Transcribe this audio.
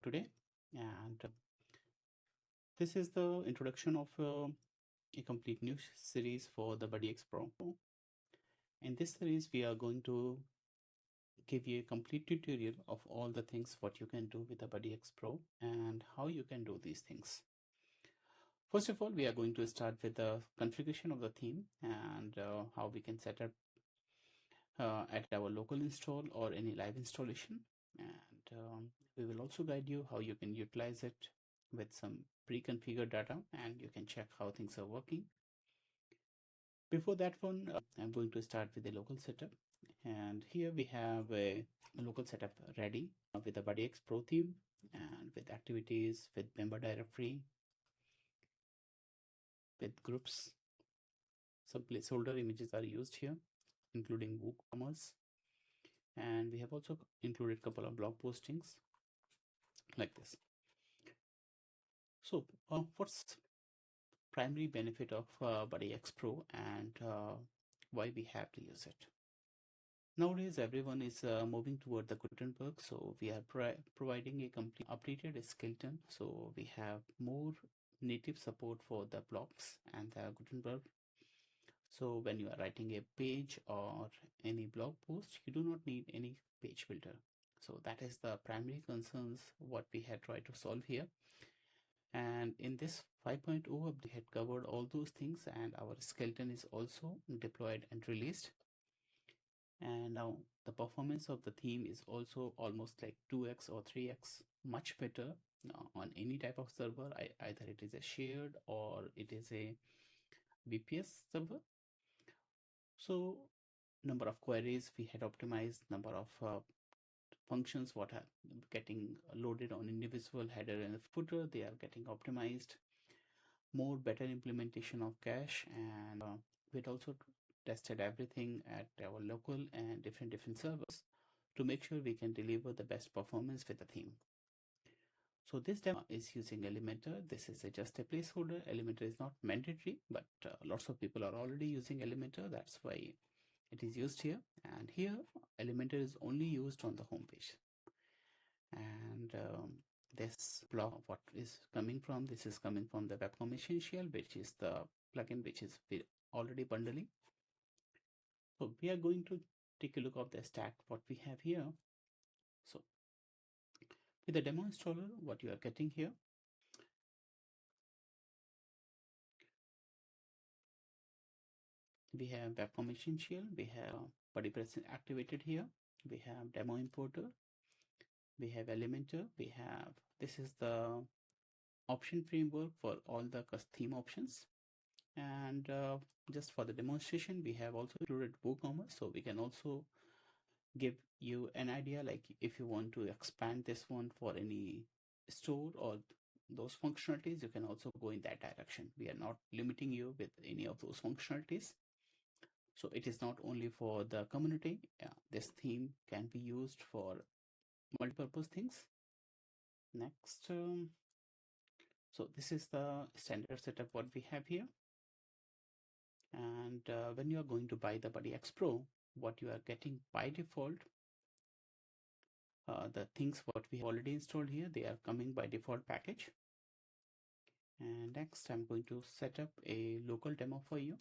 today, and this is the introduction of a complete new series for the BuddyX Pro. In this series, we are going to give you a complete tutorial of all the things what you can do with the BuddyX Pro and how you can do these things. First of all, we are going to start with the configuration of the theme and how we can set up at our local install or any live installation, and we will also guide you how you can utilize it with some pre-configured data and you can check how things are working. Before that one, I'm going to start with the local setup, and here we have a local setup ready with the BuddyX Pro theme and with activities, with member directory, with groups. Some placeholder images are used here, including WooCommerce, and we have also included a couple of blog postings like this. So what's primary benefit of BuddyX Pro and why we have to use it? Nowadays everyone is moving toward the Gutenberg, so we are providing a complete updated skeleton, so we have more native support for the blocks and the Gutenberg. So when you are writing a page or any blog post, you do not need any page builder. So that is the primary concerns what we had tried to solve here. And in this 5.0 update, we had covered all those things, and our skeleton is also deployed and released. And now the performance of the theme is also almost like 2x or 3x much better on any type of server. Either it is a shared or it is a VPS server. So number of queries we had optimized, number of functions what are getting loaded on individual header and footer, they are getting optimized. More better implementation of cache, and we'd also tested everything at our local and different servers to make sure we can deliver the best performance with the theme. So this demo is using Elementor. This is just a placeholder. Elementor is not mandatory, but lots of people are already using Elementor. That's why it is used here. And here Elementor is only used on the home page. And this block, what is coming from, this is coming from the WebCom Essential, which is the plugin which is already bundling. So we are going to take a look at the stack what we have here. So with the demo installer, what you are getting here, we have WebCom Essential, we have BuddyPress activated here, we have demo importer, we have Elementor, we have, this is the option framework for all the theme options. And just for the demonstration, we have also included WooCommerce, so we can also give you an idea, like if you want to expand this one for any store or those functionalities, you can also go in that direction. We are not limiting you with any of those functionalities. So it is not only for the community. This theme can be used for multi-purpose things. Next, so this is the standard setup what we have here. And when you are going to buy the BuddyX Pro, what you are getting by default, the things what we have already installed here, they are coming by default package. And next, I'm going to set up a local demo for you.